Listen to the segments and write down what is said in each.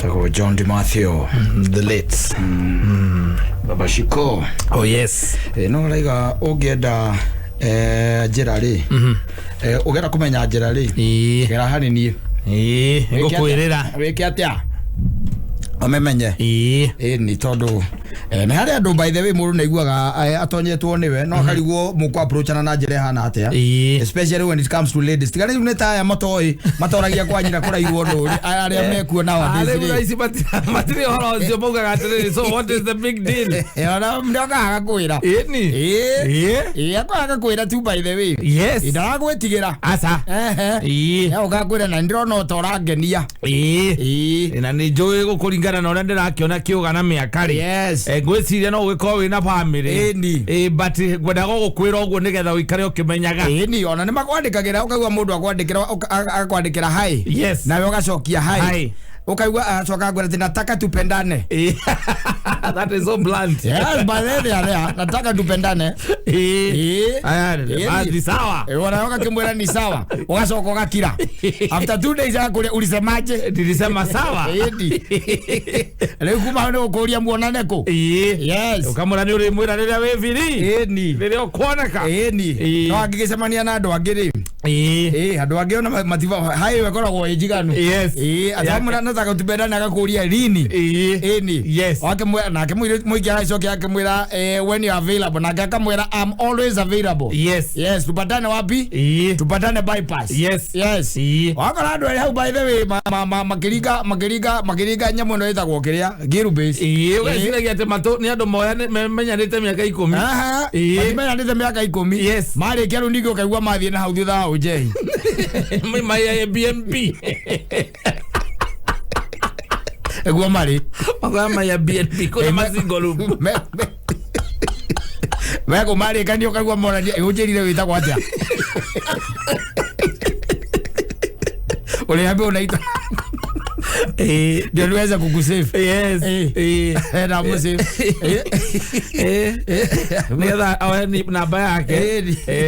So John DiMatteo, the late Baba Shiko. Oh yes. No like ogeda Gerari. Ogeda kumenya Gerari. Gera hani ni. Ngokwirira. Weke atia. Omemenye. Ni todo. Na hari andu by the way muru naiguaga atonyetwo niwe no hariguo muko approachana na njire hana atia especially when it comes to ladies tigani ne taya matoragia kwa nyina kurairwo nduri aria mekuo na wadisi matiri horo cio mugaga atiriri so what is the big deal ona mndoka agakwira akaga kwira tu by the way yes ndagwetigira asa ya ugakwira na ndirona utorangenia na ni njui gukuringana na uria ndirakiona kiugana miakari yes ngwiciria no gwiko wina family but gwenda gukwira uguo nigetha uikare ukimenyaga ni ona ni makwandikagira ukaigua mundu akwandikira hai yes nawe ugacokia hai ukaigua acoka ngwira ati nataka tupendane that is so blunt yes but nataka tupendane ni sawa wana kimwera ni sawa ugacoka ugakira after 2 days akuri ulisemaje nilisema sawa leo kuma no kuria muonane ko yes ukamura ni uri mwira riria we viri ni riria ukoneka ni no angigicemania na andu angiri andu angi ona mativa hai wekoragwo ejiganu yes atamura nataka tupendane agakuria lini ni yes akimwira na akimwira muikia icoke akimwira when you are available na akamwira I'm always available yes tupatane wapi tupatane bypass yes wakora andu hau by the way makiriga nyamu no itagwo kiria giru base weciragia ati mato ni andu moya menyanite miaka 10 menyanite miaka 10 yes mari kiaru nigio kaigua mathie na hau thutha wa ujei my Airbnb egwa mari magama ya BNB kuna mazingo lubu wego mari kanio kagwa morania ujirire wita kwatia ole hapo unaita ndio niweza kukusave yes na msave nigetha awe ni namba yake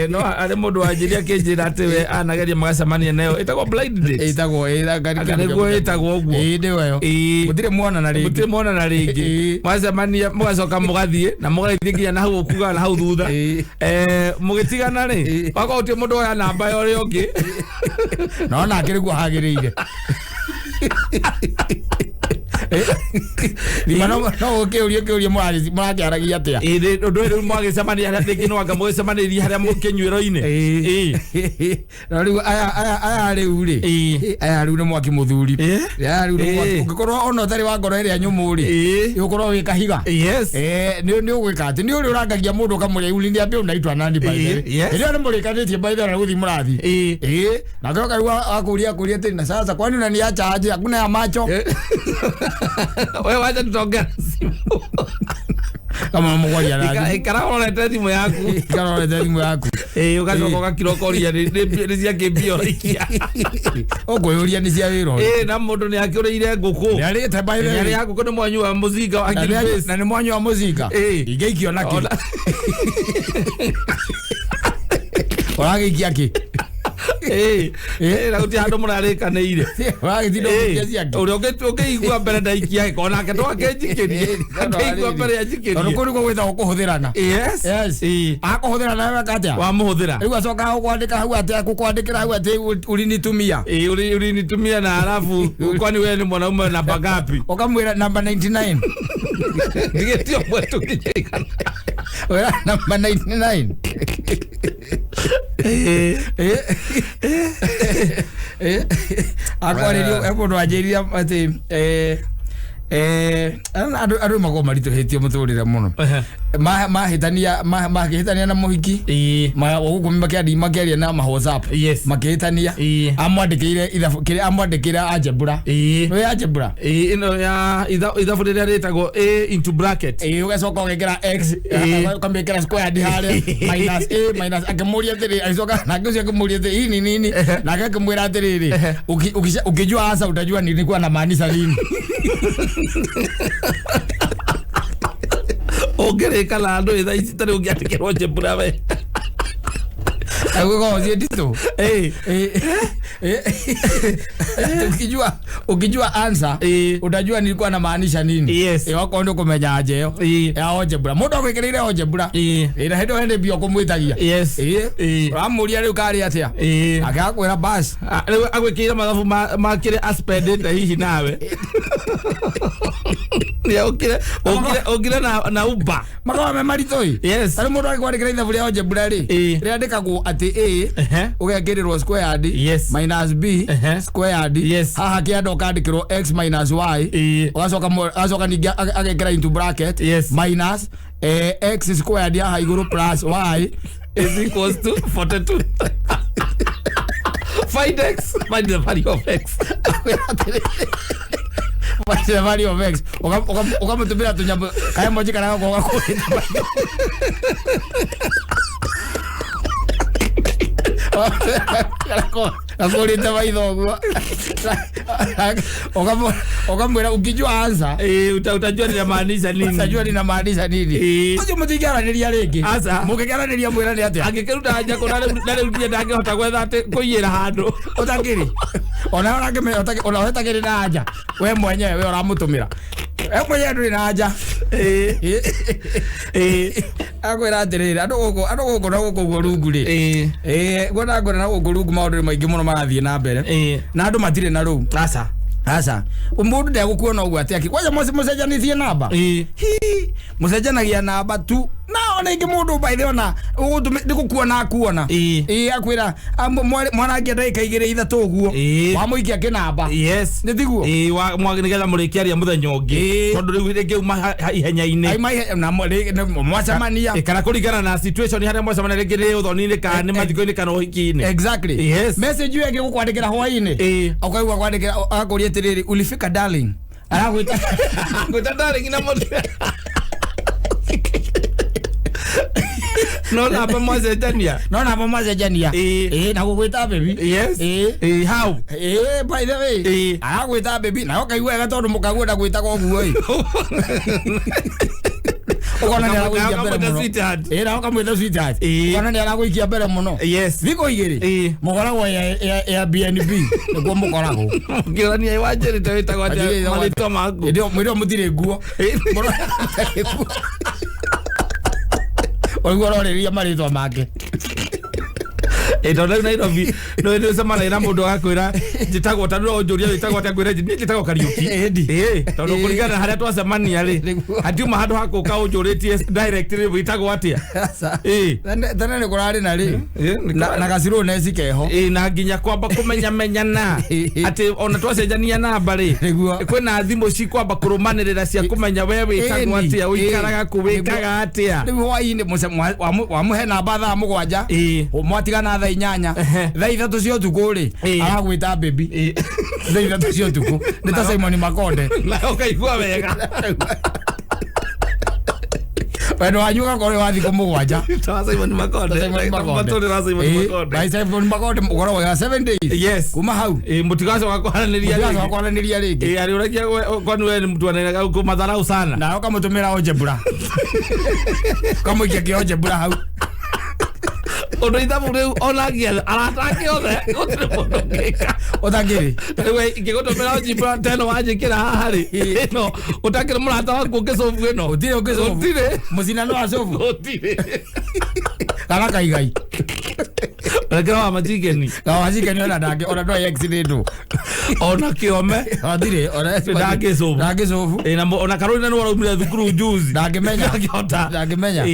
no ari mundu wajiria kinjira ati we anageria magacamania nayo itagwo blind date itagwo itagwo uguo ndiweyo mutire muona na ringi magacamania mugacoka mugathie na mugathie nginya na hau ukuga na hau thutha mugitigana ri wako uti mundu oya namba yore ungi no na kiriguo hagiriire no ukiuria mwakiaragia atia ndu ri mwagicamania haria ringi no anga mugicamaniria haria mukinyuiro-ini no riu aya riu ni mwaki muthuri riu ni mwaki ugikorwo ona utari wa ngoro iria nyumu ri ukorwo wi kahiga ni ugwika ati ni uri urangagia mundu ukamuria uli ndi ambe unaitwa nani by the way rio ni murikanitie by the way na guthi murathi na ngoka riu akuria tena sasa kwani unaniacha aje hakuna ya macho wewe wacha tutongea kama mugwaria rani ikarorete thimu yaku ugacoka ugakirokoria ni cia kimbio ikia uguyuria ni cia wiro na mundu ni akiurire nguku ni arite by the way yaku ni mwanyu wa muzinga wa Gilbase na ni mwanyu wa muzinga ingeikio naki oragikia ki na uti handu murarikanire wagitindo kiasi uri ukiigua mbere ndaikia kona ke twa kenjikirie akaigua mbere ya jikirie ono kuri gwitha kuhuthirana yes akuhuthirana wewe katia wa muhuthira riu acoka ukwandika hau atia kukwandikira hau atia ulinitumia ulinitumia na alafu kwani wewe ni mwanaume namba ngapi ukamwira namba 99 ngetio mwetu kijeka wewe namba 99 akwarerio emundu anjiria ati andu mago marituhitie muturire muno mahitania na muhiki uguo makiaria na WhatsApp makihitania amwandikire algebra we algebra ino ya ithabu riria ritagwo a into bracket ugacoka ugekira x ukamikira square haria minus akimuria atiri aicoka nake ucio akimuria atiri hii ni nini nake akimwira atiriri ukijua hasa utajua nilikuwa na maanisha nini ongereka la ndo itha ici tari ungiandikirwo njembura we Kwa ndito. Ukijua answer, utajua nilikuwa namaanisha nini. Yes. Wako ndo kumenya aje yo. Ya algebra. Mundu agwikirire algebra. Ira hendo hende bio kumwitagia. Yes. Amuria riu kari atia. Akakwira bas. Agwikira mathabu makire aspended hihi nawe. Ya okire na uba. Makawa me maritoi. Yes. Ari mundu akwandikira ithabu ria algebra ri. Riandikagwo ati a ugekirirwo squared minus b squared. Haha kiando kandikirwo x minus y. Ugacoka ningi agekira into bracket minus x squared ya iguru plus y is equals to 42. Find x, find the value of x. Find the value of x. Ukamutumira tunyambo kaya moji kana kwa kuita. Akorita baidho okamwera ukijua answer utajua ninamaanisha nini. Utajua ninamaanisha nini. Unajua mutigaraniria ringi asa mukigaraniria mwira ni atia angekeruta haja kona ndio ndangehota gwetha ati kuyira handu utakiri ona utakiri na haja we mwenyewe we uramutumira mwenyewe nduri na haja akwira atirira andu guku na guku rungu ri gwona na guku rungu maundu maingi muno marathie na mbere na andu matire na ru asa mundu ndegũkuona ũguo atĩ aki kwaja mũcenjanĩtie namba mũcenjanagia namba tu na ona ingi mundu baithe ona ndikukuona akuona akwira mwana angĩenda ikaigĩre ithatũ ũguo wamũikia kĩnamba nĩ thiguo nĩgetha mũrĩkiaria mũthenya ũngĩ tondũ rĩu rĩngĩuma ihenya-inĩ mwacemania kana kũringana na situation harĩa mwacemania rĩngĩ nĩ ũthoni-inĩ kana nĩ mathiko-inĩ kana ũhiki-inĩ exactly message ĩyo ĩngĩgũkwandĩkĩra hwaĩ-inĩ ũkaigua kwandĩkĩra akũria atĩrĩrĩ ulifika darling aragwĩta darling na mũndũ no namba mwacenjania na gũgwĩta baby how by the way aragwĩta baby na ũkaigua wega tondũ mũkaguo ndagwĩtaga ũguo ukona ndio anakuikia mbele muno na ukamwita sweetheart ukona ndio anakuikia mbele muno thiko igiri mukoragwo ya BNB niguo mukoragwo ngirani ai wanjeri tawita gwati malito maku ndio mwiro mutire nguo oigwo roreria marĩtwa make tondu Nairobi no ndio semana ina mundu akwira njitagwo tandũ onjuria witagwo atakwira njitagwo Kariuki tondu kuringana haria twacemania ri hatiuma handu hakuka unjuritie directly witagwo atia tene ni kurari na ri na gaciro neci keho na nginya kwamba kumenya menyana ati ona twacenjania namba ri kwina thimu ci kwamba kurumanirira cia kumenya we witagwo atia uikaraga kuwikaga atia riu hwaini wamuhe namba thaa mugwanja mwatigana thaa inyanya thaa ithatũ cia ũtukũ ri aragwĩta baby thaa ithatũ cia ũtukũ nĩ ta Simon Makonde na ũkaigua wega wendo wanyu ũgakorwo wa thikũ mũgwanja ta Simon Makonde Simon Makonde ũkoragwo ya 7 days kuma hau mũtigacoka kwaranĩria rĩngĩ arĩ ũrakia kwani we nĩ mtu anaega kũmatharau sana na ũkamũtũmĩra algebra ũkamũikia kĩ algebra hau Ondo ithabu riu onagia aratake othe utrimondokeka utangiri we ingigutumira algebra teno wanjikira haha ri no utakire murata waku ngicobu ino utire mucina no acobu utire kana kaigai Rekera wa majigeni ona ndage ona ndo accident ona kiome athire ona ndage sofu na ona Carolina no waraumira thukuru juzi ndangimenya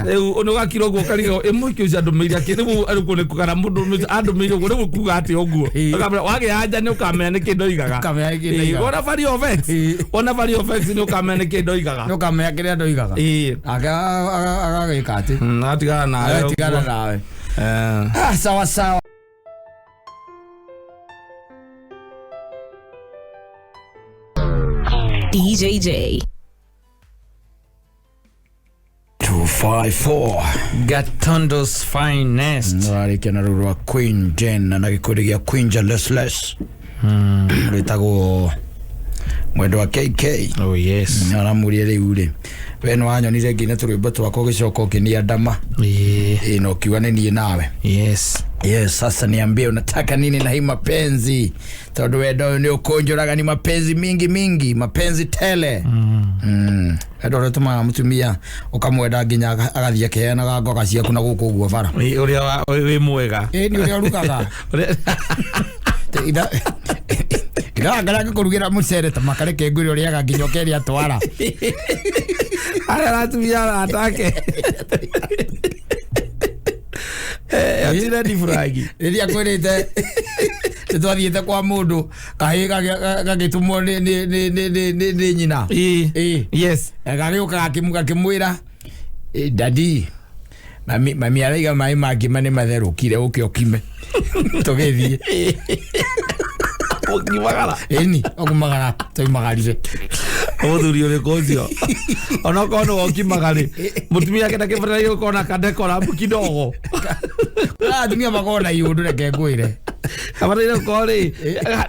riu ono gakiro guo karigo imwe kiuca ndumiria kiribu ariko ne kana mundu andumiria guo riu kuga ati oguo wage anja ni ukamenya ni kindo igaga ona value of x ni ukamenya ni kindo igaga ni ukamenya kiria ndo igaga aga gikati atigana nawe sawa DJJ 254 Gatondo's finest narikia na rurwa Queen Jen na gikundi gia Queen Jealous ritagwo mwendo wa KK oh yes aramurie riu ri we no anyonire ngine turwimbo twako gicoka ukinia ndama no kiwa ni nawe. Yes, sasa niambie unataka nini na hii mapenzi, tondu wendo ni ukonjoraga ni mapenzi mingi mapenzi tele. Ndo tuma mutumia ukamwenda nginya agathie keana ngoga ciaku na guku guo bara uria wi mwega ni uria rukaga ida ngara kurugira mucere ta makareke nguri uria gaginyo keria twara ara ratumia atake atira di fragi iria kwirite twathiete kwa mundu kahiga gagitumwo ni nyina yes gariuka gakimuga kimwira dadi mami araiga mai mangi mane matherukire uke okime tugithie okimagara eni okumagara toimagarire othuri uri kozio ona kono okimagari mutumia kenda kibara yuko na kadekora kidogo dunia magona yundu reke ngwire abaraire kore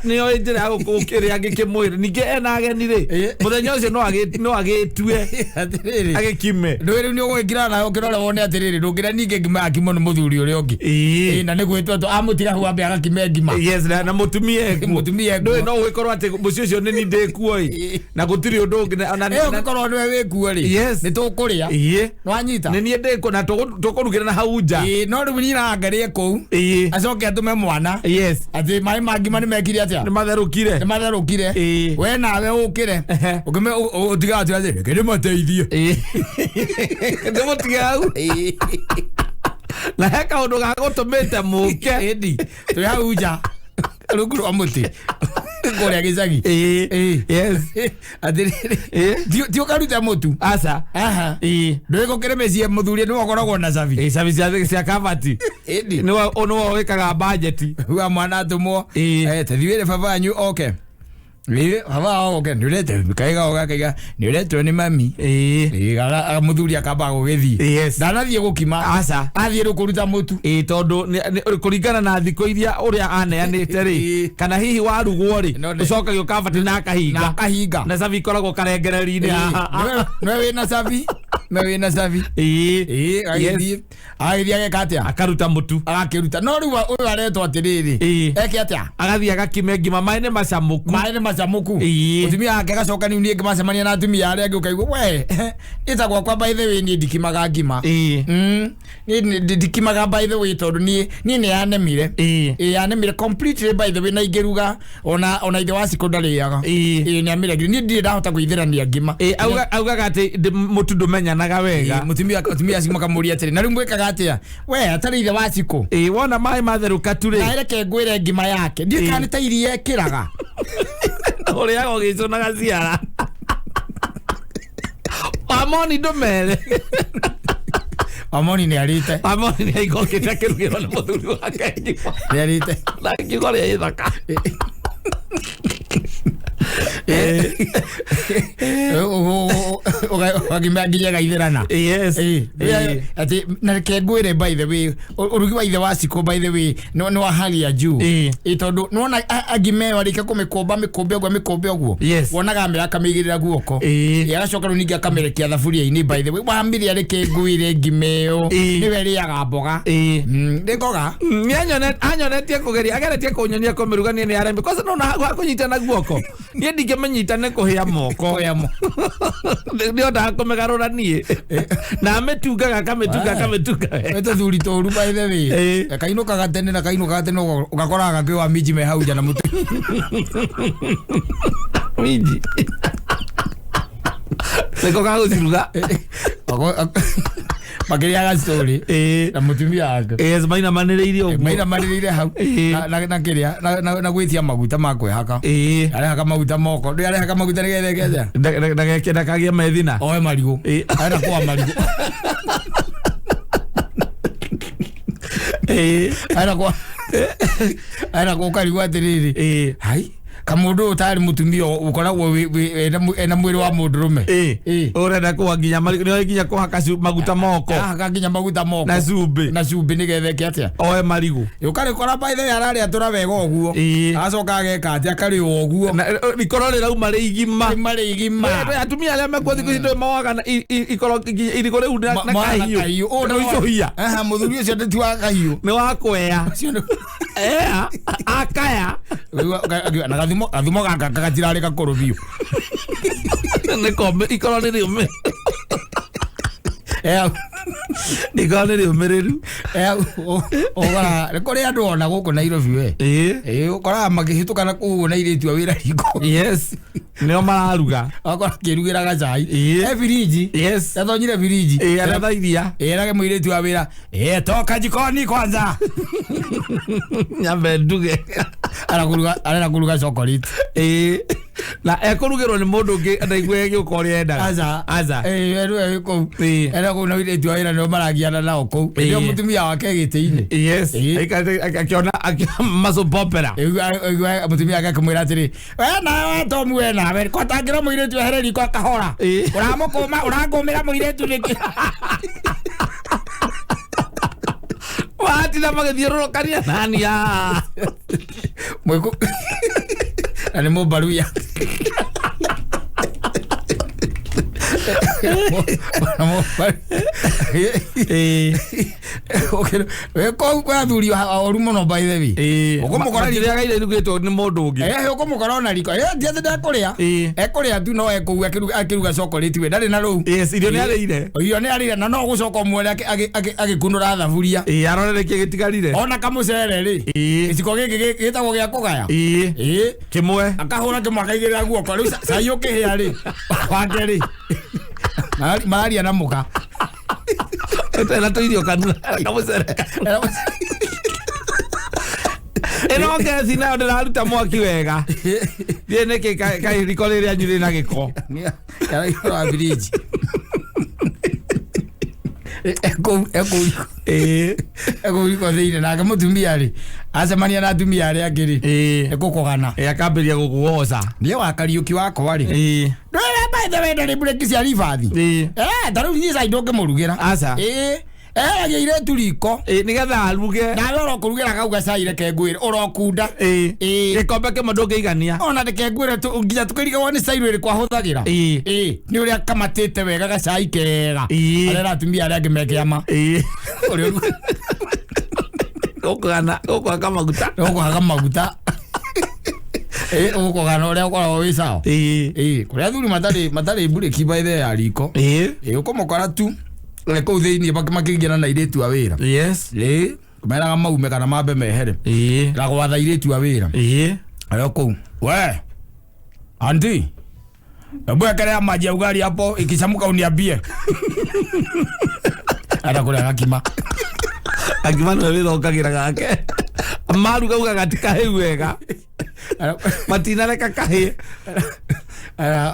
niyo ijira agukukire agikimwire ninge ena agenire muthenya ucio no agitue agikime ndwiri ni ugwikira na ukirora wone atiriri ndungira ninge ngima akimo ni muthuri uri ungi na nigwitwa to amutiga huambe agakime ngima yes na mutumia ndwe no gwikorwo ati mucio ucio ni ndekuoi na gutiri undu na ugikorwo niwe wikuo ri ni tukuria no anyita ni ndeko na tukurugira na hauja no riu ni rangarie ku acoke atume mwana yes ati mai mangi mani mekire atia ni matherukire we nawe ukire ukime utiga atia kende mateithie ndimutiga au na heka undu gagutumite muke edi tu hauja ruguru amuti kuria gicagi yes ati dio karuta mutu asa ndwiko kiremecie muthuri ni wakoragwo na savi savi cia kavati edi ni ono wekaga budget wa mwana tumwo tathiwire baba anyu okay baba okay ndurete kaiga ogakaiga ndurete ni mami gara muthuri akamba gugithie ndanathie gukima asa athie rukuruta mutu tondu kuringana na thiko iria uria aneanite ri kana hihi warugwo ri ucokagio kavati na kahinga na savi koragwo karengereri-ini no wina savi mewina savi agithie ageka atia akaruta mutu agakiruta no riu uyu aretwo atiriri eke atia agathie agakime ngima mai ni macamuku mutumia ake gacoka ni ngima macemania na atumia aria angi ukaigua we itagwa kwa by the way ni ndikimaga ngima ni ndikimaga by the way tondu ni yanemire yanemire completely by the way na ingiruga ona ithe wa secondary yaga ni amire ni ndire ndahota kuithirania ngima augaga ati mutu ndumenyanaga wega mutumia cimakamuria atiri na riu mwikaga atia we atari ithe wa ciko wona mai matheruka tu ri na reke ngwire ngima yake ndikana ta iria ekiraga uria ugicunaga ciara amoni ndumere amoni ni arite amoni ni igokite kirugiro na muthuri wake ni arite na kigore ithaka ugagimagiria gaithirana yes ati na reke ngwire by the way urugi wa ithe wa ciko by the way no wa hali ya juu tondu nona agime warike mikombe guo wonaga amira akamigirira guoko agacoka runingi akamerekia thaburia-ini by the way wambire reke ngwire ngimeo niwe riaga mboga ndikoga anyonetie kugeria ageretie kunyonia kumirugania ni arembe kosa nona hakunyitana guoko nie ndingemenyitane kuhia moko ndio ndakumegarura nie na ametungaga kametunga eto thuri toru by the way kainukaga tene ugakoraga kiwa miji me hauja na mutu miji seko kaguciruga makiriaga story na mutumia ake maina maniriire hau na kiria na gwitia maguta ma kwihaka arehaka maguta moko ndi arehaka maguta nigethe ndagekenda kagia methina oe marigu arenda kwa marigu arenda kwa karigu atiriri hai kamundu utari mutumio ukoragwo ena mwiri wa mundurume urenda kwa nginya no nginya kuhaka maguta moko nginya maguta moko na cumbĩ nigetheke atia oe marigu ukari kora baithe arari atura wega uguo acoka ageka atia kari uguo ikoro rirauma ri igima atumia aria mekuo thiku ici ndoi mawaga ikoro iriko riu na kahiũ ucohia muthuri ucio ndeti wa kahiũ ni wa kwea akaya na gathimo gaka gatirarĩ gakũrũ biũ nĩ kombe ikoro nĩ rĩũmĩ ikoro nĩ rĩũmĩrĩru ũgora nĩ kũrĩ andũ ona gũkũ Nairobi we ũkoraga makĩhĩtũka na kũu na irĩtua wĩra riko nĩo mararuga akora kĩrugĩra gacai firiji yathonyire firiji aretha iria erage mũirĩtu wa wĩra toka jikoni kwanza nyambe nduge arenda kũruga chocolate na ekũrugĩrwo nĩ mũndũ ũngĩ ndaigua gĩũka ũrĩa endaga aza kũu enda kũu na irĩtu wa wĩra nĩo maragiana nao kũu nĩo mũtumia wake gĩtĩ-inĩ akĩona macopopera mũtumia wake akĩmwĩra atĩrĩ we nawe Tomu we nawe kwatangĩra mũirĩtu ehere riko akahora ũrangũmĩra mũirĩtu nĩkĩ watina magĩthiũrũrũkania nania na nĩ mũmbaruya kũu kwa athuri oru mũno by the way ũkũmũkora rĩrĩa gaire irugĩtwo nĩ mũndũ ũngĩ ũkũmũkora ona riko ndiathe ndekũrĩa ekũrĩa tu no ekũu akĩruga chocolate we ndarĩ na rũu irio nĩ arĩire irio nĩ arĩire na no gũcoka mwere agĩkunũra thaburia arorerekia gĩtigarire ona kamũcere rĩ gĩciko gĩkĩ gĩtagwo gĩa kũgaya kĩmwe akahũra kĩmwe akaigĩrĩra guoko rĩu cai ũkĩhĩa rĩ wake rĩ mararia na mũka na tũirio kanua kamũcere ĩno ngeci nayo ndĩraruta mwaki wega thiĩ nĩkĩ kairiko rĩrĩa nyurĩ na gĩko wa biriji ekũriko thĩinĩ nake mũtumia rĩ acemania na atumia arĩa angĩ rĩ ekũkũgana akambĩria gũkũgoca nĩe wa Kariũki wakwa rĩ ndwĩre baithe wenda rĩ bureki cia ribathi tarĩu niĩ cai ndũngĩmũrugĩra aca eragia irĩtu riko nĩgetha aruge nawe ũrokũrugĩra kau gacai reke ngwĩre ũrokunda gĩkombe kĩmwe ndũngĩigania ona reke ngwĩre nginya tũkĩrigagwo nĩ cairũ ĩrĩkũ ahũthagĩra nĩ ũrĩa kamatĩte wega gacai kega arera atumia arĩa angĩ mekĩama ũkũhaga maguta ũkũgana ũrĩa ũkoragwo wĩ sawa kũrĩa athuri matarĩ bureki baithe ya riko ũkũmũkora tu kũu thĩinĩ makĩingĩra na irĩtu a wĩra kũmeraga maume kana mambe mehere na gwatha irĩtu a wĩra arĩa kũu we anti hebu ekelea maji ya ugali hapo ikichamuka uniambie hata kule gakima nĩwe wĩthongagĩra gake maruga uga gatikahe wega matinareka kahĩe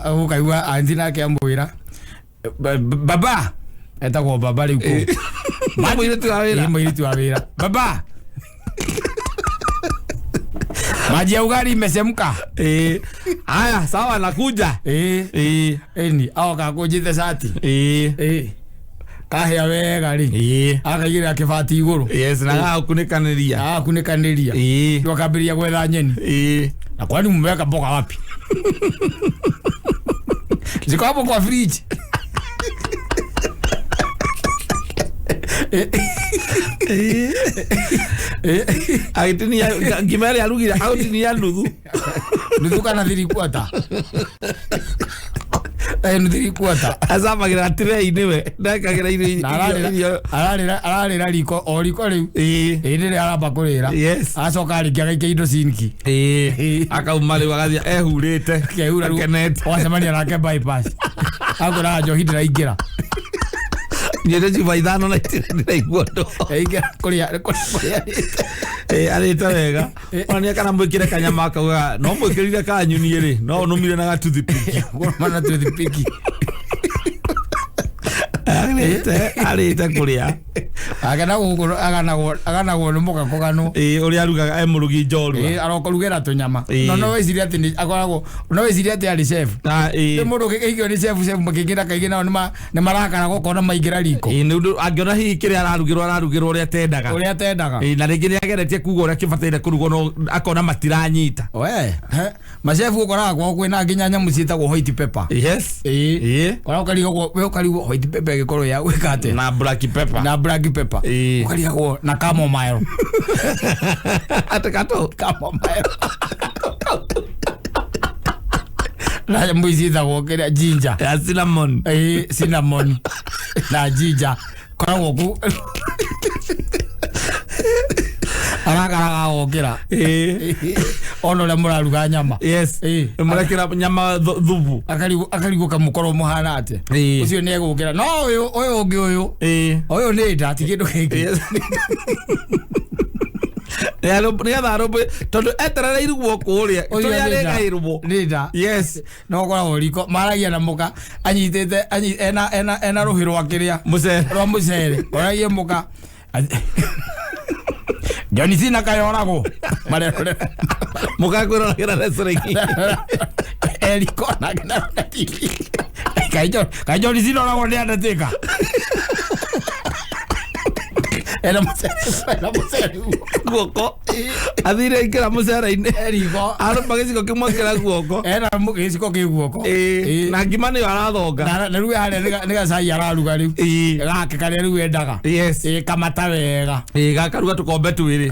ũkaigua anti nake amwĩra baba etagwo baba rĩu kũu mũirĩtu wa wĩra baba maji ya ugali imesemka haya sawa nakuja eni aoka kũnjĩte shati kahĩa wega rĩ akaigĩrĩra kĩbati igũrũ na gagakunĩkanĩria rĩu akambĩrĩria gwetha nyeni na kwani mmeweka mboga wapi ziko hapo kwa fridge agĩtinia ngima ĩrĩa arugire agũtinia nuthu kana thiri kwata nuthu kwata acamagĩra tirei-inĩ we ndekagĩra irio ararĩra riko o riko rĩu rĩrĩa aramba kũrĩra acoka arĩkia agaikia indo sinki akauma rĩu agathiĩ ehurĩte akenete wacemania nake bypass akwĩraga njohi ndĩraingĩra nyende chupa ithano na ndĩraigua ndo arĩte wega onania kana mwĩkĩre kanyama akauga no mwĩkĩrire kanyunie rĩ no nũmire na gatuthipiki arĩte kũrĩa agana go muka kogano uri arugaga emurugi njorua arokorugera tunyama no weciria ati akoragwo no weciria ati ari chef mundu gikigio ni chef makingira kaigina ni marakara gukona maingira riko angiona hihi kiri ararugirwo uria tendaga na ringi ni ageretie kuga uria kibataire kurugwo no akona matiranyita we machefu ukora kwa kwina nginya nyamu ciitagwo white pepper yes kora ukarigo white pepper gikoro ya wikate na black pepper ukarigo na chamomile atakato chamomile na mbuzi itagwo kira ginger ya cinnamon na ginger kora goku arakaraga okira ono le muraruga nyama yes murakira nyama thubu akarigo kamukoro muhana ate ucio ne gukira no uyu ni ndati kindu kingi nigetha robe tondu eterereiru guoko uria turia regairwo nida yes no koragwo riko maragia na muka anyitete ena ruhi rwa kiria mucere oragie muka Johnny Cena kayorago marerore mukakwiroragera wrestling eriko na TV Johnny Cena orago ni Undertaker era mucere guoko athire ikira mucere-ini eriko magiciko kimwe kira guoko era mugiciko ki guoko na ngima ni arathonga na riu hare ni gacai araruga riu gake kare riu endaga yes kamata wega gakaruga tukombe twiri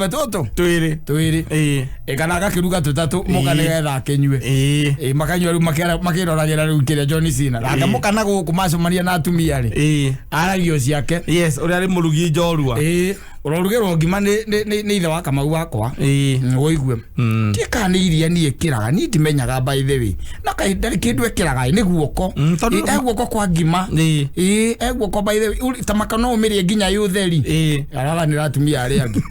tutu twiri kana gakiruga tutatu muka ni getha akinyue makanyua riu makiroragera riu kiria John Cena ranga muka na guku macumania na atumia ri aragio ciake yes uri ari murugi njorua urorugirwo ngima ni ithe wa Kamau wakwa woigue tika ni iria ni ikiraga ni ndimenyaga by the way na kahinda kindu ikiraga ni guoko guoko kwa ngima guoko by the way tamaka no umirie nginya yutheri araga ni ratumia ari angi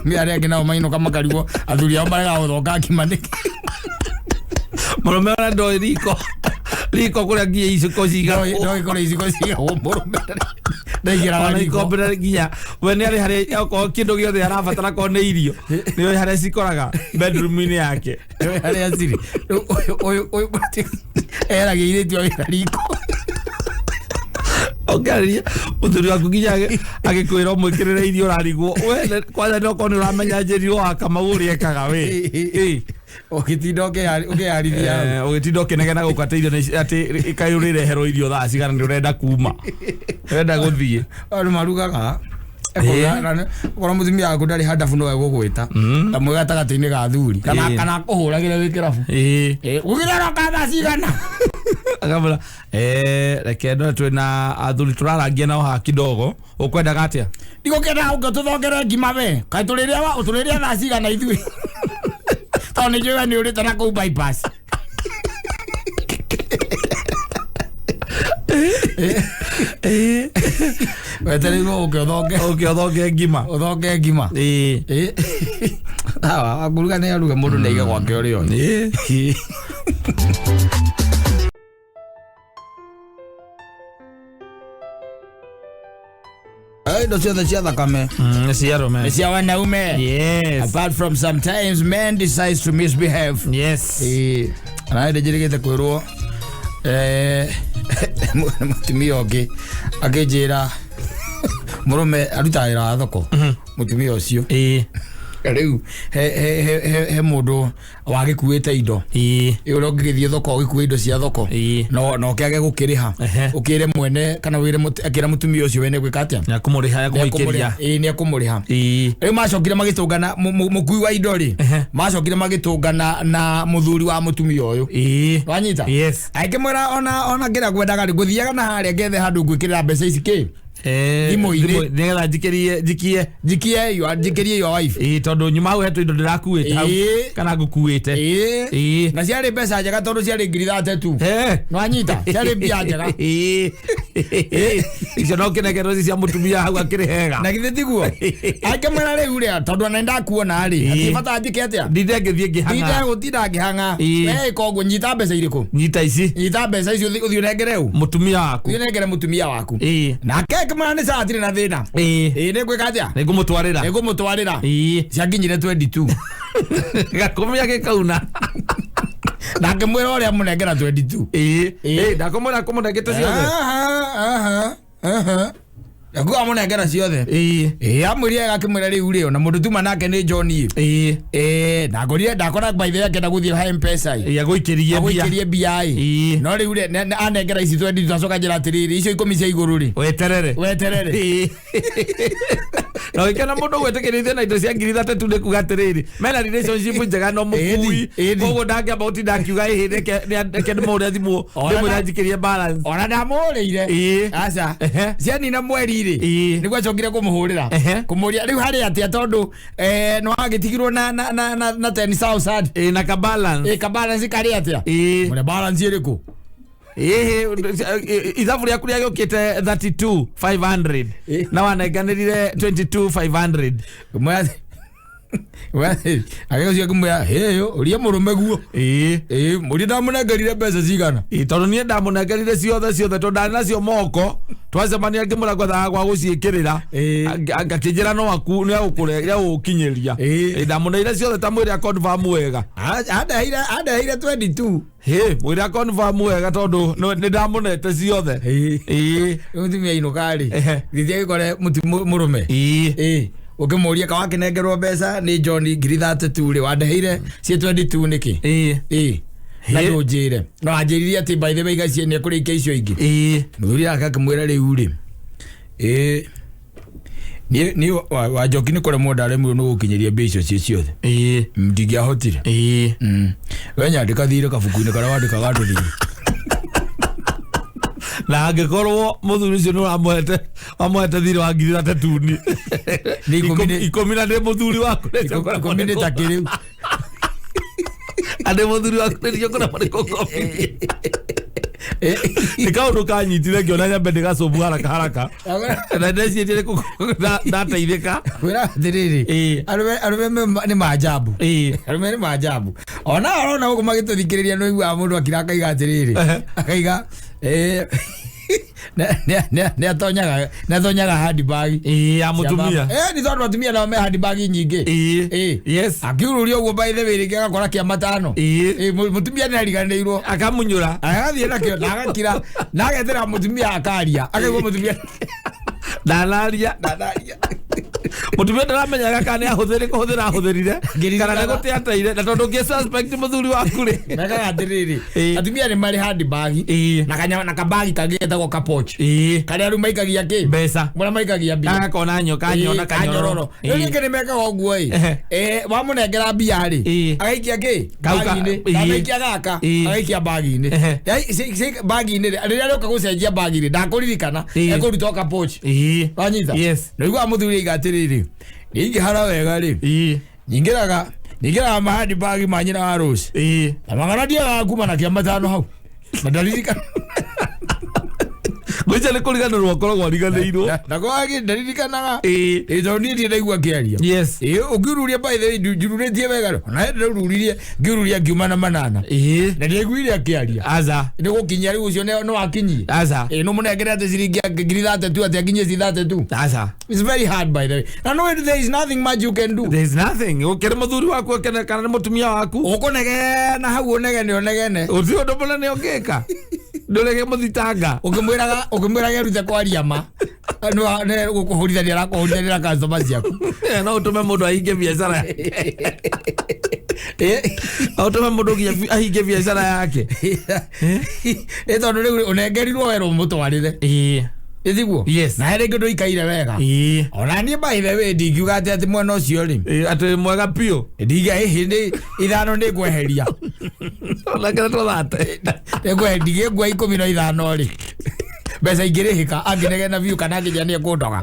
mi ari angi nao maino kama karigo athuri ao marega guthonga ngima ni murume ndo riko kuria ngia iciko ciga no ikore iciko ciga murume ndegira nikombera nginya we ni ari hari oko kindu giothe arabatara ko ni irio ni we hari cikoraga bedroom-ini yake hari aziri oyo era giritio riko ongaria uthuri waku nginya agikwira mwikirire irio rarigwo we kwanza ndoko ni uramenya njeri wa Kamau uria ekaga we ogitindo ukiarithia ogitindo kinegena gukateithio ati ikayurire hero irio thaa cigana ni urenda kuma urenda guthie ari marugaga kora mutumia waku ndari handabu no egugwita kamwe gatagati-ini ga thuri kana kuhuragire wi kirabu gukirera katha cigana akamwira reke ndo twina athuri turarangia nao ha kidogo ukwendaga atia ndigukenda unge tuthongere ngima we kai turiria thaa cigana ithui toni njui ni urite na kuu bypass wetereirwo uthonge ngima awa akuruga ni aruga mundu neiga gwake uri oni ndo ciothe cia thakame cia wanaume yes apart from sometimes men decides to misbehave yes anaende njirigite kwirwo mutumia ungi akinjira murume arutagira thoko mutumia ucio riu he mundu wagikuite indo uri ungigithie thoko ugikuwa indo cia thoko no ukiage gukiriha ukire mwene kana wire akira mutumia ucio wene gwika atia ni akumuriha yakumikiria ni akumuriha riu macokire magitungana mukui wa indo ri macokire magitungana na muthuri wa mutumia uyu wanyita aikimwira ona ngira gwendaga ri guthiaga na haria ngethe handu ngwikirira mbeca ici ki imo-ini nigetha jikie your wife tondu nyuma hau hetu indo ndirakuite hau kana ngukuite na ciari mbeca njega tondu ciari ngiri 32 no anyita ciari mbia njega icio no kinegero cia mutumia hau akirihega na githĩ tiguo akĩmwĩra rĩu rĩa tondu ona ndakuona rĩ atibata njike atia ndinde ngĩthiĩ ngĩhanga ndinde gũtinda ngĩhanga we koguo nyita mbeca irĩkũ nyita ici nyita mbeca icio ũthiĩ ũnengere u mutumia waku ũthiĩ ũnengere mutumia waku nake kamane sa atire na thina ne gwe kaja ne gumutwarira cianginyire 22 gakomia ke kauna ndake mwera oria munengera 22 ndakomora komunengete ciothe Yaku amunengera ciothe amwire agakimwira riu ri ona mundu tuma nake ni John ndagorire ndakora by the way akenda guthie ha M-Pesa aguikirie bia no riu ri anengera ici 20 twacoka njira atiriri icio 10 cia iguru ri weterere no ikana mundu gwetekirithia na indo cia ngiri 3 ndi kuga atiriri mena relationship njega no mukui koguo ndake about ndakiuga ihinde ke ndimure thimu ndimure njikirie balance ona ndamurire aca ciani na mweri niguo acokire kumuhurira kumuria riu hari atia tondu no agitigirwo na 10,000 na ka balance kari atia mure balance iriku ithabu rĩaku rĩagĩũkĩte 32,500 na wanenganĩrire 22,500 agĩgũcia kũmwĩra heyo ũria mũrũme guo mũria ndamũnengerire mbeca cigana tondũ niĩ ndamũnengerire ciothe tondũ ndarĩ nacio moko twacemania ngĩmũra gwethaga gwa gũciĩkĩrĩra ngakĩnjĩra no aku nĩ agũkinyĩria ndamũneire ciothe ta mwĩrĩ confirm wega andeheire 22 mwĩrĩ confirm wega tondũ nĩ ndamũnete ciothe mũtumia inũkarĩ gĩthiĩ gĩkore mũrũme ukimuria ka wakinengerwo mbeca ni John ngiri 32 ri wandeheire cie 22 niki na ndunjire no anjiririe ati by the way gacie ni kurikia icio ingi muthuri akakimwira riu ri ni wajoki ni kore mundu aremwe no gukinyeria mbeca cie ciothe ndingiahotire wenya ndikathire kabuku-ini kara wandikaga andu ni na angĩkorwo mũthuri ũcio nĩ wamwete thirĩ wa ngiri 3 ikũmi na ndĩ mũthuri waku ikũmi nĩ ta kĩrĩu andĩ mũthuri waku nĩrio kũna marĩkũ nĩ kaũndũ kanyitire ngĩona nyambe ndĩgacobu haraka na ndecirie ndateithĩka kwĩra atĩrĩrĩ arũme nĩ maajabu ona arona gũkũ magĩtũthikĩrĩria no iguaga mũndũ akira akaiga atĩrĩrĩ akaiga ne atonyaga handbag ya mutumia ni tondu atumia nao me handbag nyingi yes akiururia uguo by the way ringi agakora kia matano mutumia ni ariganirwo akamunyura agathie nakio na agakira na agetera mutumia akaria akaigua mutumia ndanaria mutumia ndaramenyaga kana ahũthĩra ahũthĩrire kana nĩ gũteateire na tondũ ngĩ suspect mũthuri waku rĩ nakaga atĩrĩrĩ atumia nĩ marĩ handbag na kabagi kangĩgetagwo kapoch karĩa rĩu maikagia kĩ mbeca mũrĩa maikagia mbia gakona kanyororo rĩu rĩngĩ nĩ mekaga ũguo wamũnengera mbia rĩ agaikia kĩ bagi-inĩ agaikia gaka agaikia bagi-inĩ bagi-inĩ rĩrĩa rĩũka gũcenjia bagi-inĩ ndakũririkana ekũruta kapoch wanyita na igua mũthuri aiga atĩrĩrĩ nĩingĩhara wega rĩ nyingĩraga mahandbag ma nyina wa Rose na magana ndiaga kuma na kia matano hau na ndaririkana Gwicha nĩ kũriganĩrwo ũkoragwo ariganĩirwo na kwagi ndaririkanaga tondũ niĩ ndirĩ ndaigua akĩaria ũngiururia by the way njururĩtie wega na ndĩruririe ngiururia ngiuma na manana na ndiaiguire akĩaria aza nĩ gũkinyia rĩu ũcio no akinyie aza no mũnengere atĩ ciringi ngiri 32 atĩ akinyie ci 32 aza it's very hard by the way na no there is nothing much you can do there is nothing ũkĩrĩ mũthuri waku kana nĩ mũtumia waku ũkũnegena hau ũnegene ũthiĩ ũndũ mũnene ũngĩka ndũrege mũthitanga ukimwira gerute kwaria ma no gukuhurithania na customer ciaku no utume mundu ahinge biashara autome mundu ahinge biashara yake tondu riu unengerirwo wero mutwarire ithiguo na here ngindo ikaire wega ona nie by the way ndingiuga ati mwena ucio ri ati mwega pio ndinga hindi ithano ni ngweheria ona kana twate ngweheria ngwa 15 ri mbeca ingĩrĩhĩka angĩnegena biũ kana nginya nĩ ekũndoga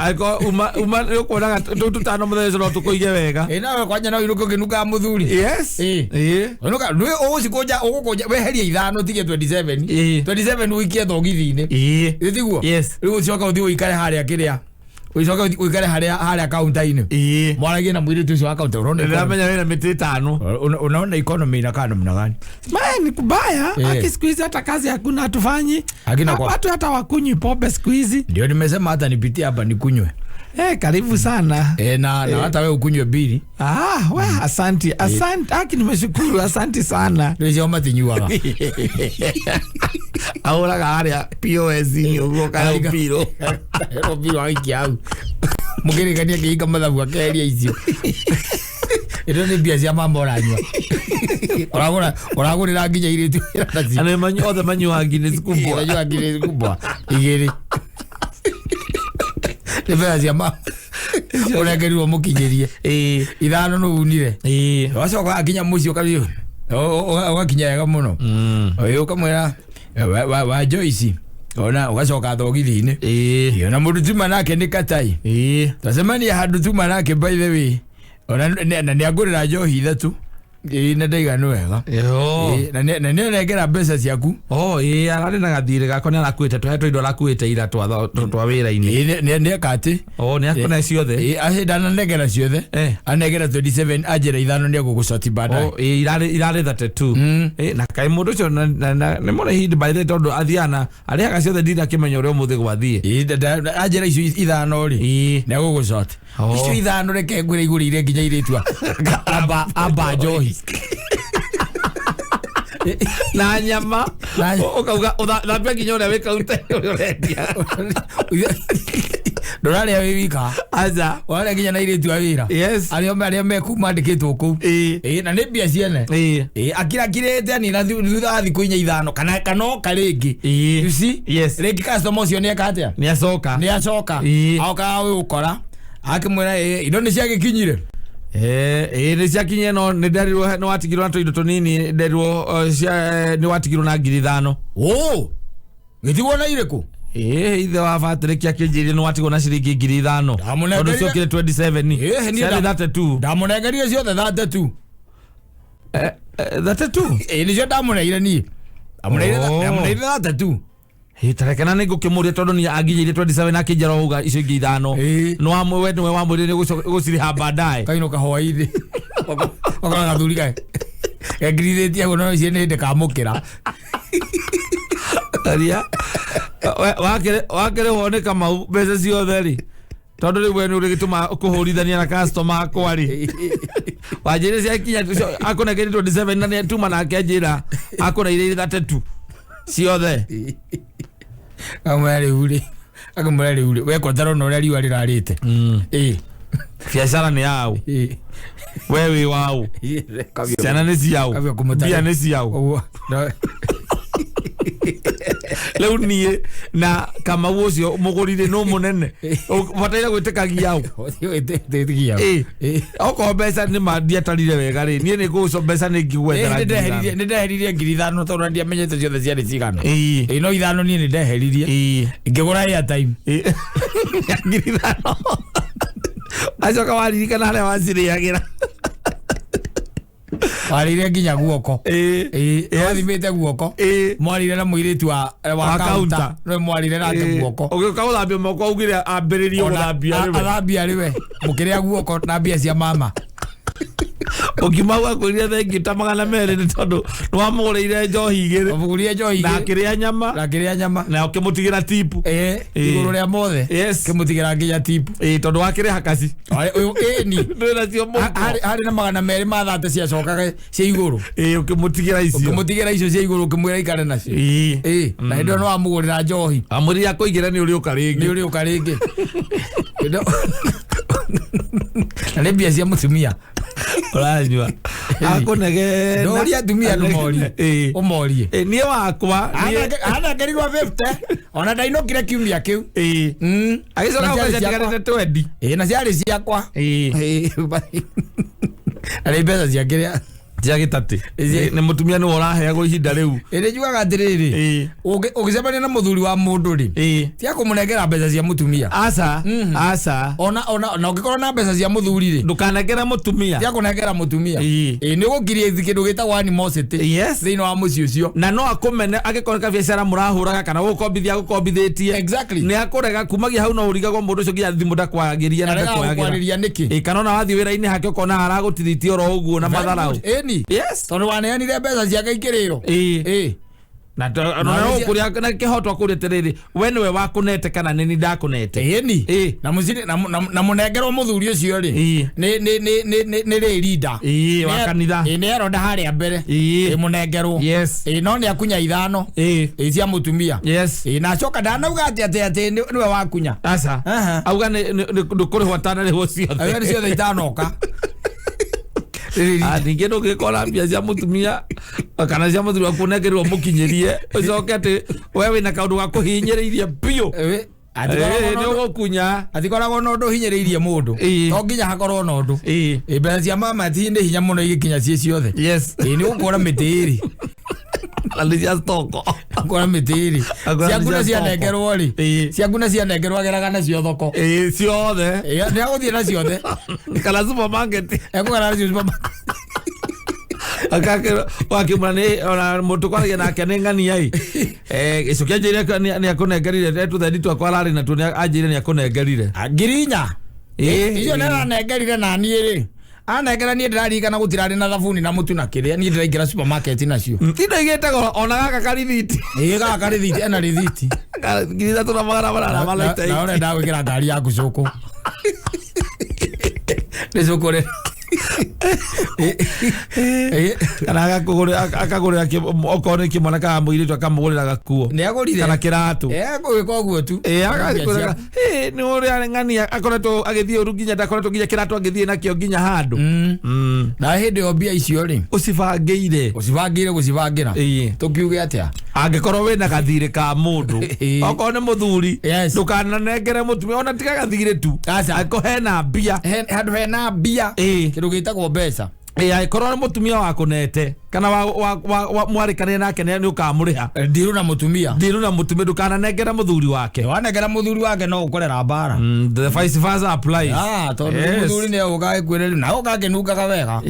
aiko uma ũkuonaga tũtano mũthece no tũkũige wega nawe kwanja no irũke ũkĩnungaga mũthuri nĩ ũgũcikũnja ũgũkũnja weheria ithano tige 27 wikie thogithi-inĩ ĩtiguo rĩu ũcoka ũthiĩ ũikare harĩa kĩrĩa uicoka uikare haria kaunta-ini mwaragie na mwiritu ucio wa kaunta unaona wina miti 5 unaona economy inakaa namna gani? Ni kubaya. Haki siku hizi hata kazi hakuna hatufanyi. Watu hata wakunywi pombe siku hizi. Ndio nimesema hata nipitie hapa nikunywe. Karibu sana. Na hata wewe ukunywe bili. Asante. Haki nimeshukuru, asante sana. Ndio matinyuaga. Ahora garia POS ugo kana piro. Piro aiki au. Mugere kania kiika mathabu akeria icio. Ito ni bia cia mama oranywa. Oragurira nginya iritu. Ana manyu othe manyua Guinness kubwa. Manyua Guinness kubwa. Igiri. Nibea cia mama. Oregerirwo mukinyirie. Ithano no unire. Wacoka akinya mucio kariyo. Ogakinya wega muno. Oyo kamwira wa Joyce. Ona ugacoka thogithi-ini. Ona mundu tuma nake ni Katai. Tacemania handu tuma nake by the way. Ona na niagurira njohi 3. Na ndaiganu wega. Na nengera mbeca ciaku. Arari na gathire gako ni arakuite twahetwo indo arakuite ira twa wira-ini. Ni akati. Ni akona ciothe. Dana negera ciothe. Anegera 27 ajira ithano ni agugucoti baadaye. Irari 32. Na kai mundu cio ni mona hidi by the tondu athiana ariaga ciothe ndira kimenya uri umuthi gwathie. Ajira icio ithano ri ni agugucoti. Icio ithano reke ngwire igurire nginya iritua. Amba njohi. Na nyama ukauga uthambia nginya uria wika ute urendia doraria wika aza wale nginya na iritu awira aria mekuma ndikitwo ku na ni mbia ciene akira kirete ni na thutha thiku inya ithano kana karingi you see ringi customer ucio ni akatia ni acoka auka we ukora akimwira indo ni ciagikinyire ni ciakinye no ni nderirwo no watigirwo na tuindo tunini nderirwo ni watigirwo na 5,000 gitigwo na iriku ithe wa Patrick akinjiri no watigirwo na ciringi 5,000 tondu ciokire 27 ni 32 ndamunegerie ciothe 32 32 nicio ndamuneire ni amuneire 32 tarekana ni ngukimuria tondu ni aginyirie 27 na kinjara uga icio ingi 5 no amwe ni wamwire ni guciriha baadaye kaino kahoi-ini okona gathuri kae ngirithetie ago no icio ni ndikamukira aria wakire wone kama mbeca ciothe ri tondu ri we ni uri gituma kuhurithania na customer akwa ri wajire cia kinya akona ngiri 27 na ni tuma na kenjira akona ire 32 ciothe amwari uri we kotaro no ria riwa rirarite biacara ni yao wewe wao ciana ni ciao bia ni ciao leo nie na kama ucio mugurire no munene bataira gwitikagia yao oko mbeca ni mandia tarire wega ri nie ni guco mbeca ni ngigwethera ni ndeheririe 5,000 tondu ndia menyete ciothe ciari cigana no 5 nie ni ndeheririe ngigura airtime 5,000 acoka waririkana haria waciriagira warire nginya guoko wathimite guoko mwarire na muiritu wa kaunta no mwarire na guoko ugiuka uthambia moko augire ambiririe guthambia riwe athambia riwe mukiria guoko na mbia cia mama ukimagwa kuria thengi ta 200 ni tondu no amugurire njohi igiri amugurie njohi igiri na kiria nyama na ukimutigira tipu iguru ria mothe kimutigira nginya tipu tondu wakire hakasi ni ndira cio moko hari na 200 mathate cia cokaga cia iguru ukimutigira icio cia iguru ukimwira ikare nacio na ndo no amugurira njohi amuri akuigira ni uri ukaringi na ni mbia cia mutumia uranywa akonege ndoria dumia ndomorie umorie nie wakwa ana ngerirwa 50 ona ndainokire kiumia kiu agicoka ugaciarete 20 na ciari ciakwa ari mbeca cia kiria cia gitati ni mutumia ni uraheagwo ihinda riu iri jugaga atiriri ugicemania na muthuri wa mundu ri tia kumunengera mbeca cia mutumia asa ona ugikorwo na mbeca cia muthuri ri ndukanengera mutumia tia kunengera mutumia ni ugukiria kindu gitagwo animosity thiini wa muci ucio na no akumene agikoreka biacara murahuraga kana gukombithia gukombithitie exactly ni akurega kumagia hau no urigagwo mundu ucio nginya thimu ndakwagiria na ndakwagiria niki kana wathi wira-ini hake ukona aragutithithia oro uguo na matharau yes tondu waneanire mbeca ciake ikiriro na no kuria na kihoto kuria tiriri we niwe wakunete kana nini ndakunete na muzini na munengerwo muthuri ucio ri ni leader wa kanitha ni aronda haria mbere munengerwo no ni akunya ithano cia mutumia na acoka ndanauga ati niwe wakunya auga ni kuri hwatana ni ho ciothe auga ni ciothe itanoka ningĩ ndũngĩkora mbia cia mũtumia kana cia mũthuri waku ũnengerirwo mũkinyĩrie ũcoke atĩ we wĩna kaũndũ ga kũhinyĩrĩirie biũ nĩ ũgũkunya atikoragwo na ũndũ ũhinyĩrĩirie mũndũ to nginya hakorwo na ũndũ mbeca cia mama ti nĩ hinya mũno igĩkinya ciĩ ciothe nĩ ũgũkora mĩtĩĩri alisia stoko kwa mĩtĩĩri ciakuna cianengerwo rĩ ciakuna cianengerwo ageraga nacio thoko ciothe nĩ agũthiĩ na ciothe kana supermarket ekũgana nacio supermarket akake wakimura ni ona mutu kwaragia nake ni ng'ania icukia njire ni akunengerire tuthendi twakwa arari na tu anjire ni akunengerire ngirinya icio neranengerire na niĩ rĩ anengera niĩ ndĩraririkana gũtirarĩ na thabuni na mũtu na kĩrĩa niĩ ndĩraingĩra supermarket nacio tindaigĩte goro ona gaka karithiti gaka karithiti ena rithiti ngiri ithatũ na magana manana ma laita na ũrenda gwĩkĩra ngari yaku cũkũ nĩ cũkũ rĩ kana akagurira okorwo nĩ kĩmwana kana mũirĩtu akamũgũrĩra gakuo nĩ agũrire kana kĩratũ gwĩka ũguo tu nĩ ũrĩa ng'ania akoretwo agĩthiĩ ũru nginya ndakoretwo nginya kĩratũ agĩthiĩ nakĩo nginya handũ na hĩndĩ ĩyo mbia icio rĩ ũcibangĩire gũcibangĩra tũkiuge atĩa angĩkorwo wĩna gathirĩ ka mũndũ okorwo nĩ mũthuri ndũkananengere mũtumia ona tiga gathirĩ tu angĩkorwo hena mbia handũ hena mbia kĩndũ gĩtagwo mbeca angĩkorwo nĩ mũtumia wakunete kana mwarĩkanĩre nake nĩ ũkamũrĩha ndirũ na mũtumia ndũkananengera mũthuri wake wanengera mũthuri wake no ũkorera mbara the vice versa applies tondũ mũthuri nĩ ũgaga kwĩrĩra na ũgakĩnungaga wega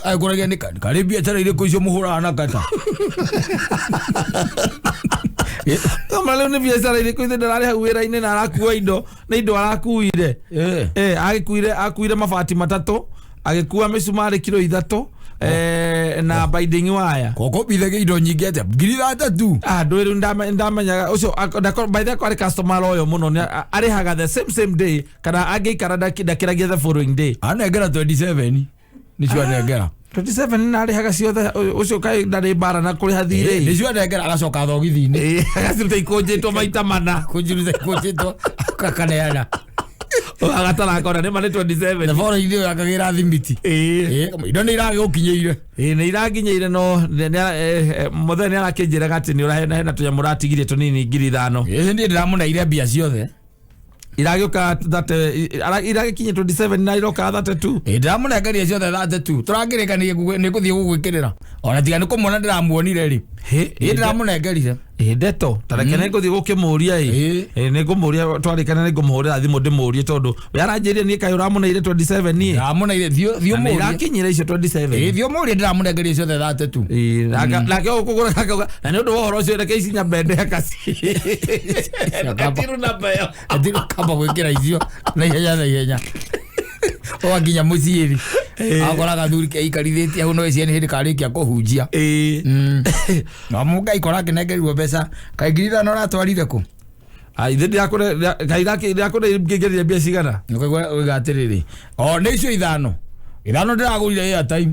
agũragia nĩ karĩ biacara irĩkũ icio mũhũraga na kata rĩu nĩ biacara irĩkũ ithe ndararĩ hau wĩra-inĩ na arakua indo nĩ indo arakuire akuire mabati matatũ agĩkua mĩcumarĩ kilo 3 na binding wire kokobithagia indo nyingĩ atĩa ngiri 3 ndũĩrĩ ndamenyaga ũcio by the way kwarĩ customer loyal mũno arĩhaga the same day kana angĩikara ndakĩragia the following day anengera 27 nĩcio anengera 27 na arĩhaga ciothe ũcio kaĩ ndarĩ mbara na kũrĩha thirĩ nĩcio anengera agacoka thogithi-inĩ agaciruta ikũnjĩtwo maita mana kũnjiruta ikũnjĩtwo akaneana agatarakona nĩ marĩ 27 na following day akagĩra thimiti indo nĩ iragĩgũkinyĩire nĩ iranginyĩire no mũthee nĩ arakĩnjĩraga atĩ nĩ ũrahena tũnyamũ ũratigirie tũnini ngiri 5 niĩ ndĩramũneire mbia ciothe iragĩũka iragĩkinyia 27 na iroka 32 ndĩramũnengeria ciothe 32 tũrangĩrĩkanĩrie nĩ gũthiĩ gũgwĩkĩrĩra ona tiga nĩ kũmuona ndĩramuonire rĩ ndĩramũnengerire ndeto tareke nĩ ngũthiĩ gũkĩmũria nĩ ngũmũria twarĩkana nĩ ngũmũhũrĩra thimũ ndĩmũrie tondũ we aranjĩria niĩ kaĩ ũramũneire 27 niĩ ndĩramũneire thiũ mũrie irakinyĩra icio 27 thiũ mũrie ndĩramũnengeria ciothe 32 nake ũkũgũra kakauga na nĩ ũndũ wa ũhoro ũcio reke ici nyambe ndekaci kamba gwĩkĩra icio na ihenya oakinya mũciĩri akoraga thuri keikarithĩtie hau no cieni hĩndĩ karĩkia kũhunjia na mũnga ikora akĩnengerirwo mbeca kaĩ ngiri 5 ũratwarire kũ ithe ndiakũre ngĩngerire mbia cigana nĩkũigua atĩrĩrĩ nĩ icio 5 ndĩragũrire airtime